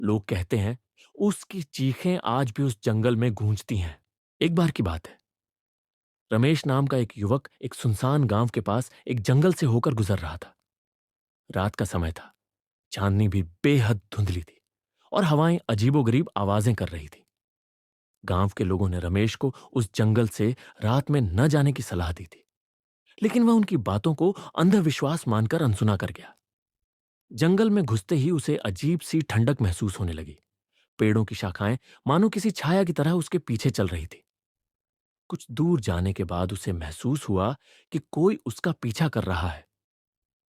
लोग कहते हैं उसकी चीखें आज भी उस जंगल में गूंजती हैं। एक बार की बात है, रमेश नाम का एक युवक एक सुनसान गांव के पास एक जंगल से होकर गुजर रहा था। रात का समय था। चांदनी भी बेहद धुंधली थी और हवाएं अजीबोगरीब आवाजें कर रही थी। गांव के लोगों ने रमेश को उस जंगल से रात में न जाने की सलाह दी थी, लेकिन वह उनकी बातों को अंधविश्वास मानकर अनसुना कर गया। जंगल में घुसते ही उसे अजीब सी ठंडक महसूस होने लगी। पेड़ों की शाखाएं मानो किसी छाया की तरह उसके पीछे चल रही थी। कुछ दूर जाने के बाद उसे महसूस हुआ कि कोई उसका पीछा कर रहा है।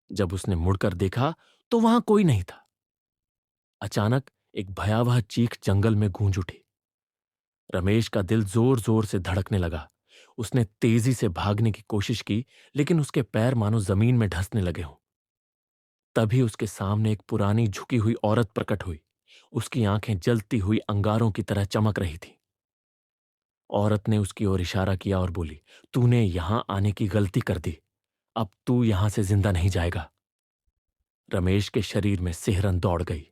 जब उसने मुड़कर देखा तो वहां कोई नहीं था। अचानक एक भयावह चीख जंगल में गूंज उठी। रमेश का दिल जोर जोर से धड़कने लगा। उसने तेजी से भागने की कोशिश की, लेकिन उसके पैर मानो जमीन में धंसने लगे हों। तभी उसके सामने एक पुरानी झुकी हुई औरत प्रकट हुई। उसकी आंखें जलती हुई अंगारों की तरह चमक रही थी। औरत ने उसकी ओर इशारा किया और बोली, तूने यहां आने की गलती कर दी। अब तू यहां से जिंदा नहीं जाएगा। रमेश के शरीर में सिहरन दौड़ गई।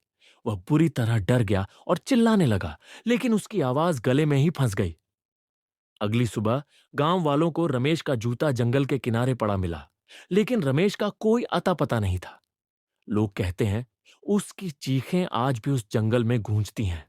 वह बुरी तरह डर गया और चिल्लाने लगा, लेकिन उसकी आवाज गले में ही फंस गई। अगली सुबह गांव वालों को रमेश का जूता जंगल के किनारे पड़ा मिला, लेकिन रमेश का कोई अता पता नहीं था। लोग कहते हैं उसकी चीखें आज भी उस जंगल में गूंजती हैं।